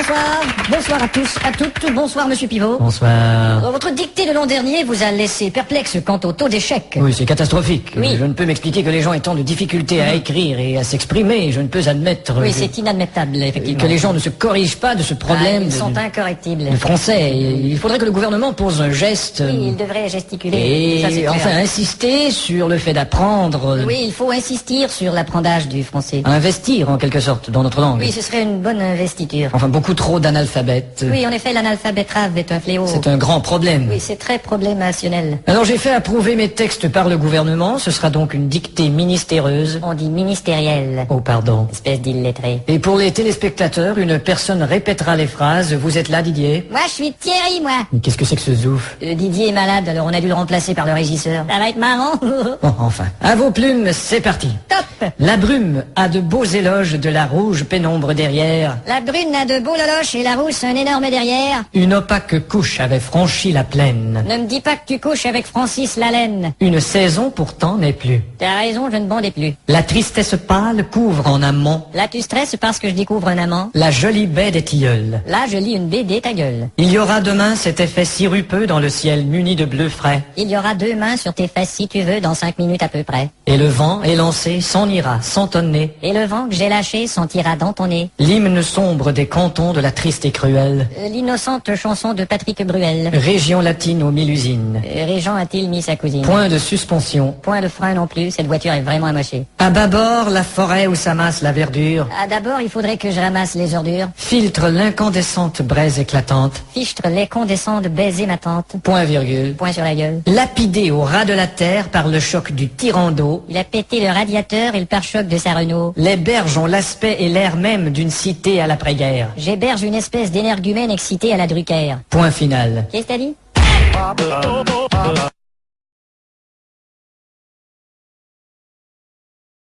Bonsoir. Bonsoir à tous, à toutes. Bonsoir, monsieur Pivot. Bonsoir. Votre dictée de l'an dernier vous a laissé perplexe quant au taux d'échec. Oui, c'est catastrophique. Oui. Je ne peux m'expliquer que les gens aient tant de difficultés à écrire et à s'exprimer. Je ne peux admettre Oui, c'est inadmettable, effectivement. que les gens ne se corrigent pas de ce problème Ils sont incorrectibles. de français. Il faudrait que le gouvernement pose un geste Oui, il devrait gesticuler. Ça, c'est et clair. enfin insister sur le fait d'apprendre, Oui, il faut insister sur l'apprentissage du français. investir en quelque sorte dans notre langue. Oui, ce serait une bonne investiture. Enfin, beaucoup trop d'analphabètes. Oui, en effet, l'analphabétrave est un fléau. C'est un grand problème. Oui, c'est très problémationnel. Alors j'ai fait approuver mes textes par le gouvernement. Ce sera donc une dictée ministéreuse. On dit ministériel. Oh, pardon. Espèce d'illettré. Et pour les téléspectateurs, une personne répétera les phrases. Vous êtes là, Didier? Moi, je suis Thierry, moi. Mais qu'est-ce que c'est que ce zouf? Didier est malade, alors on a dû le remplacer par le régisseur. Ça va être marrant. Bon, enfin. À vos plumes, c'est parti. Top. La brume a de beaux éloges de la rouge pénombre derrière. La brune a de beaux loloches et la rousse un énorme derrière. Une opaque couche avait franchi la plaine. Ne me dis pas que tu couches avec Francis Lalaine. Une saison pourtant n'est plus. T'as raison, je ne bondais plus. La tristesse pâle couvre en amont Là, tu stresses parce que je découvre un amant. la jolie baie des tilleuls. Là, je lis une BD, ta gueule. Il y aura demain cet effet sirupeux dans le ciel muni de bleu frais. Il y aura 2 mains sur tes fesses si tu veux dans 5 minutes à peu près. Et le vent élancé s'en ira sans tonner. Et le vent que j'ai lâché sentira dans ton nez. L'hymne sombre des cantons de la triste et cruelle L'innocente chanson de Patrick Bruel. région latine aux 1000 usines. Régent a-t-il mis sa cousine? Point de suspension. Point de frein non plus, cette voiture est vraiment amochée. À bâbord, la forêt où s'amasse la verdure Ah, d'abord, il faudrait que je ramasse les ordures. filtre l'incandescente braise éclatante. Fichtre les condescends de baiser ma tante. Point virgule. Point sur la gueule. Lapidé au ras de la terre par le choc du tyran d'eau, Il a pété le radiateur et le pare-choc de sa Renault. les berges ont l'aspect et l'air même d'une cité à l'après-guerre. J'héberge une espèce d'énergumène excité à la Drucker. Point final. Qu'est-ce que t'as dit?